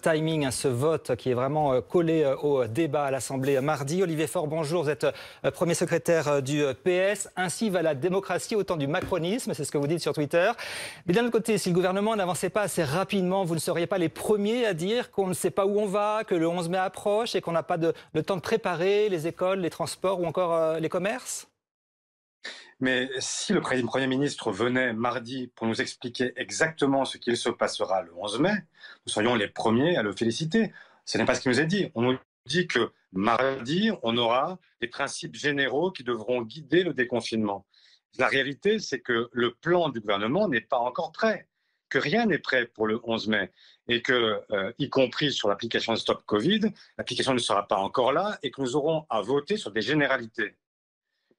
timing, hein, ce vote qui est vraiment collé au débat à l'Assemblée mardi. Olivier Faure, bonjour, vous êtes premier secrétaire du PS. Ainsi va la démocratie au temps du macronisme, c'est ce que vous dites sur Twitter. Mais d'un autre côté, si le gouvernement n'avançait pas assez rapidement, vous ne seriez pas les premiers à dire qu'on ne sait pas où on va, que le 11 mai approche et qu'on n'a pas le temps de préparer les écoles, les transports ou encore les commerces? Mais si le Premier ministre venait mardi pour nous expliquer exactement ce qu'il se passera le 11 mai, nous serions les premiers à le féliciter. Ce n'est pas ce qu'il nous est dit. On nous dit que mardi, on aura des principes généraux qui devront guider le déconfinement. La réalité, c'est que le plan du gouvernement n'est pas encore prêt, que rien n'est prêt pour le 11 mai et que, y compris sur l'application de Stop Covid, l'application ne sera pas encore là et que nous aurons à voter sur des généralités.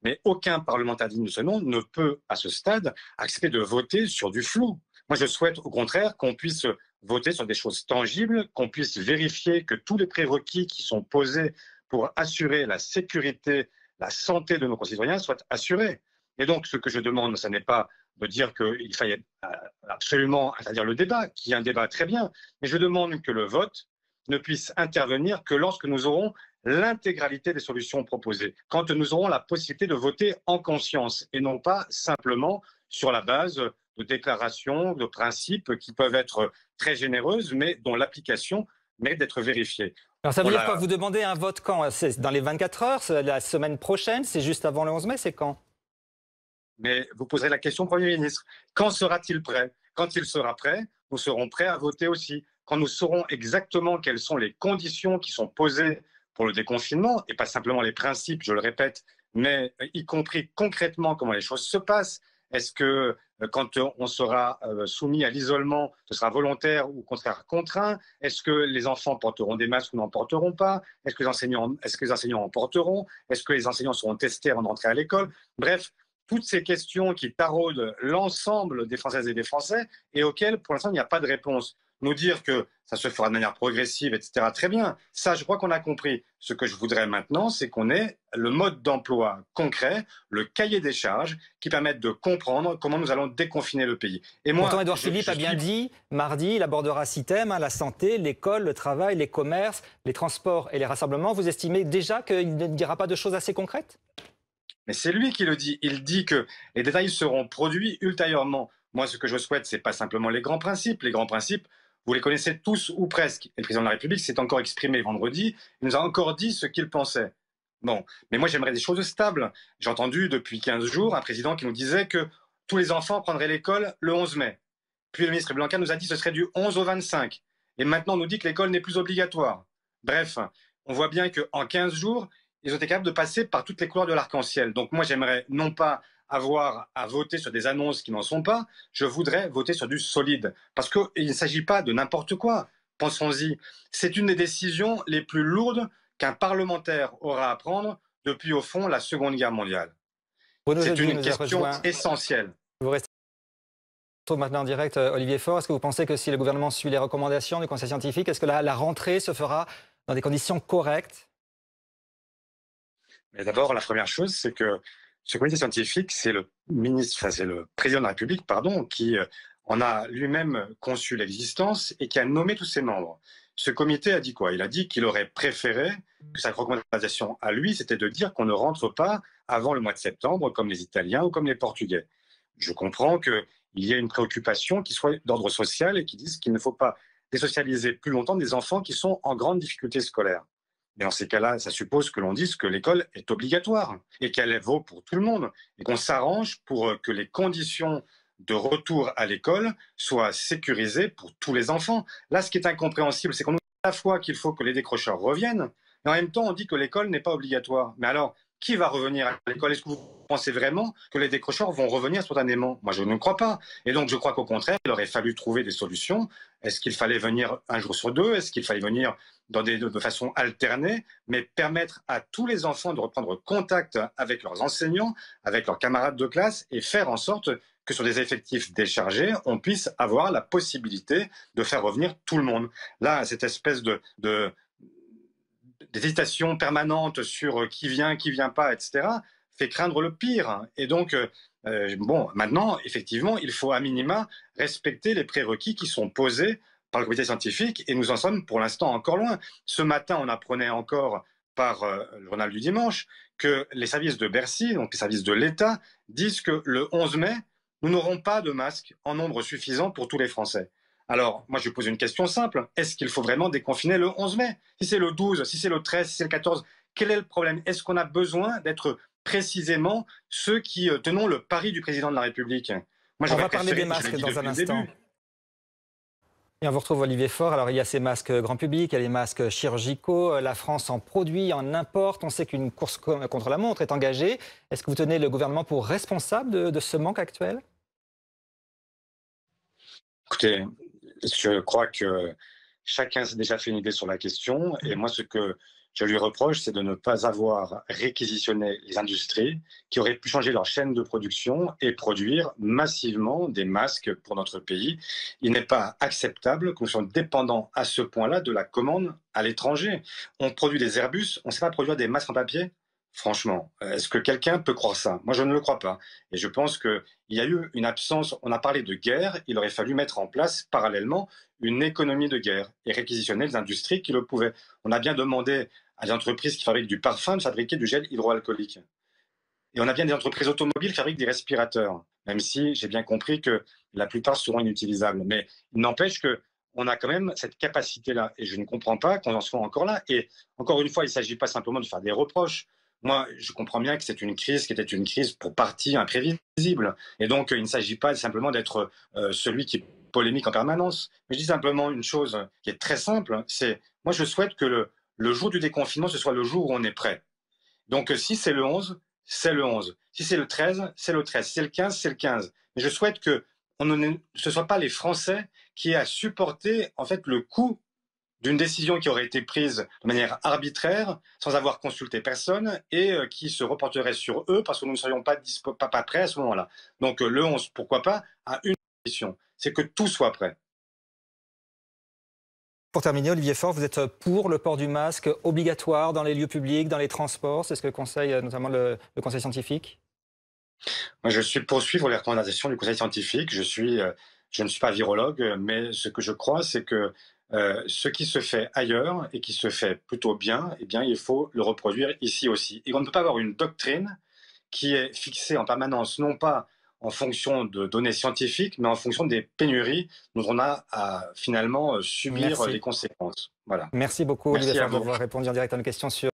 Mais aucun parlementaire digne de ce nom ne peut, à ce stade, accepter de voter sur du flou. Moi, je souhaite au contraire qu'on puisse voter sur des choses tangibles, qu'on puisse vérifier que tous les prérequis qui sont posés pour assurer la sécurité, la santé de nos concitoyens soient assurés. Et donc, ce que je demande, ce n'est pas de dire qu'il faille absolument interdire le débat, qui est un débat très bien, mais je demande que le vote ne puisse intervenir que lorsque nous aurons l'intégralité des solutions proposées, quand nous aurons la possibilité de voter en conscience et non pas simplement sur la base de déclarations, de principes qui peuvent être très généreuses, mais dont l'application mérite d'être vérifiée. Alors ça veut dire quoi? Vous demandez un vote quand? C'est dans les 24 heures? C'est la semaine prochaine? C'est juste avant le 11 mai? C'est quand? Mais vous poserez la question au Premier ministre. Quand sera-t-il prêt? Quand il sera prêt, nous serons prêts à voter aussi. Quand nous saurons exactement quelles sont les conditions qui sont posées pour le déconfinement, et pas simplement les principes, je le répète, mais y compris concrètement comment les choses se passent. Est-ce que quand on sera soumis à l'isolement, ce sera volontaire ou au contraire contraint? Est-ce que les enfants porteront des masques ou n'en porteront pas? Est-ce que les enseignants en porteront? Est-ce que les enseignants seront testés avant d'entrer à l'école? Bref, toutes ces questions qui taraudent l'ensemble des Françaises et des Français et auxquelles, pour l'instant, il n'y a pas de réponse. Nous dire que ça se fera de manière progressive, etc., très bien. Ça, je crois qu'on a compris. Ce que je voudrais maintenant, c'est qu'on ait le mode d'emploi concret, le cahier des charges, qui permettent de comprendre comment nous allons déconfiner le pays. Et moi, pourtant, Édouard Philippe a bien dit, mardi, il abordera 6 thèmes, hein, la santé, l'école, le travail, les commerces, les transports et les rassemblements. Vous estimez déjà qu'il ne dira pas de choses assez concrètes? Mais c'est lui qui le dit. Il dit que les détails seront produits ultérieurement. Moi, ce que je souhaite, c'est pas simplement les grands principes. Les grands principes, vous les connaissez tous ou presque. Et le président de la République s'est encore exprimé vendredi. Il nous a encore dit ce qu'il pensait. Bon, mais moi, j'aimerais des choses stables. J'ai entendu depuis 15 jours un président qui nous disait que tous les enfants prendraient l'école le 11 mai. Puis le ministre Blanquer nous a dit que ce serait du 11 au 25. Et maintenant, on nous dit que l'école n'est plus obligatoire. Bref, on voit bien qu'en 15 jours, ils ont été capables de passer par toutes les couleurs de l'arc-en-ciel. Donc moi, j'aimerais non pas avoir à voter sur des annonces qui n'en sont pas, je voudrais voter sur du solide. Parce qu'il ne s'agit pas de n'importe quoi. Pensons-y. C'est une des décisions les plus lourdes qu'un parlementaire aura à prendre depuis, au fond, la Seconde Guerre mondiale. C'est une question essentielle. Vous restez maintenant en direct, Olivier Faure. Est-ce que vous pensez que si le gouvernement suit les recommandations du Conseil scientifique, est-ce que la rentrée se fera dans des conditions correctes? Mais d'abord, la première chose, c'est que ce comité scientifique, c'est le président de la République, pardon, qui en a lui-même conçu l'existence et qui a nommé tous ses membres. Ce comité a dit quoi? Il a dit qu'il aurait préféré que sa recommandation à lui, c'était de dire qu'on ne rentre pas avant le mois de septembre, comme les Italiens ou comme les Portugais. Je comprends qu'il y ait une préoccupation qui soit d'ordre social et qui dise qu'il ne faut pas désocialiser plus longtemps des enfants qui sont en grande difficulté scolaire. Mais dans ces cas-là, ça suppose que l'on dise que l'école est obligatoire et qu'elle vaut pour tout le monde et qu'on s'arrange pour que les conditions de retour à l'école soient sécurisées pour tous les enfants. Là, ce qui est incompréhensible, c'est qu'on nous dit à la fois qu'il faut que les décrocheurs reviennent, mais en même temps, on dit que l'école n'est pas obligatoire. Mais alors, qui va revenir à l'école? Est-ce que vous pensez vraiment que les décrocheurs vont revenir spontanément? Moi, je ne crois pas. Et donc, je crois qu'au contraire, il aurait fallu trouver des solutions. Est-ce qu'il fallait venir un jour sur deux? Est-ce qu'il fallait venir de façon alternée, mais permettre à tous les enfants de reprendre contact avec leurs enseignants, avec leurs camarades de classe et faire en sorte que sur des effectifs déchargés, on puisse avoir la possibilité de faire revenir tout le monde. Là, cette espèce d'hésitation permanente sur qui vient pas, etc., fait craindre le pire. Et donc, bon, maintenant, effectivement, il faut à minima respecter les prérequis qui sont posés par le comité scientifique et nous en sommes pour l'instant encore loin. Ce matin, on apprenait encore par le journal du dimanche que les services de Bercy, donc les services de l'État, disent que le 11 mai, nous n'aurons pas de masques en nombre suffisant pour tous les Français. Alors, moi, je pose une question simple. Est-ce qu'il faut vraiment déconfiner le 11 mai? Si c'est le 12, si c'est le 13, si c'est le 14, quel est le problème? Est-ce qu'on a besoin d'être précisément ceux qui tenons le pari du président de la République? Moi, On j'aurais va parler des préféré, je l'ai masques dit dans un depuis le instant. début. Et on vous retrouve Olivier Faure. Alors il y a ces masques grand public, il y a les masques chirurgicaux. La France en produit, en importe. On sait qu'une course contre la montre est engagée. Est-ce que vous tenez le gouvernement pour responsable de ce manque actuel? Écoutez, je crois que chacun s'est déjà fait une idée sur la question. Et moi, ce que je lui reproche, c'est de ne pas avoir réquisitionné les industries qui auraient pu changer leur chaîne de production et produire massivement des masques pour notre pays. Il n'est pas acceptable que nous soyons dépendants à ce point-là de la commande à l'étranger. On produit des Airbus, on ne sait pas produire des masques en papier. Franchement, est-ce que quelqu'un peut croire ça? Moi, je ne le crois pas. Et je pense qu'il y a eu une absence, on a parlé de guerre, il aurait fallu mettre en place parallèlement une économie de guerre et réquisitionner les industries qui le pouvaient. On a bien demandé à des entreprises qui fabriquent du parfum de fabriquer du gel hydroalcoolique. Et on a bien des entreprises automobiles qui fabriquent des respirateurs, même si j'ai bien compris que la plupart seront inutilisables. Mais il n'empêche que on a quand même cette capacité-là. Et je ne comprends pas qu'on en soit encore là. Et encore une fois, il ne s'agit pas simplement de faire des reproches. Moi, je comprends bien que c'est une crise qui était une crise pour partie imprévisible. Et donc, il ne s'agit pas simplement d'être celui qui polémique en permanence. Mais je dis simplement une chose qui est très simple, c'est moi je souhaite que le jour du déconfinement, ce soit le jour où on est prêt. Donc si c'est le 11, c'est le 11. Si c'est le 13, c'est le 13. Si c'est le 15, c'est le 15. Mais je souhaite que ce ne soit pas les Français qui aient à supporter en fait le coût d'une décision qui aurait été prise de manière arbitraire, sans avoir consulté personne, et qui se reporterait sur eux parce que nous ne serions pas prêts à ce moment-là. Donc le 11, pourquoi pas, à une condition, c'est que tout soit prêt. Pour terminer, Olivier Faure, vous êtes pour le port du masque obligatoire dans les lieux publics, dans les transports? C'est ce que conseille notamment le conseil scientifique. Moi, je suis pour suivre les recommandations du conseil scientifique. Je ne suis pas virologue, mais ce que je crois, c'est que ce qui se fait ailleurs et qui se fait plutôt bien, eh bien, il faut le reproduire ici aussi. Et on ne peut pas avoir une doctrine qui est fixée en permanence, non pas en fonction de données scientifiques, mais en fonction des pénuries dont on a à finalement subir Merci. les conséquences. Voilà. Merci beaucoup, Olivier Merci à Faure, vous. d'avoir répondu en direct à nos questions sur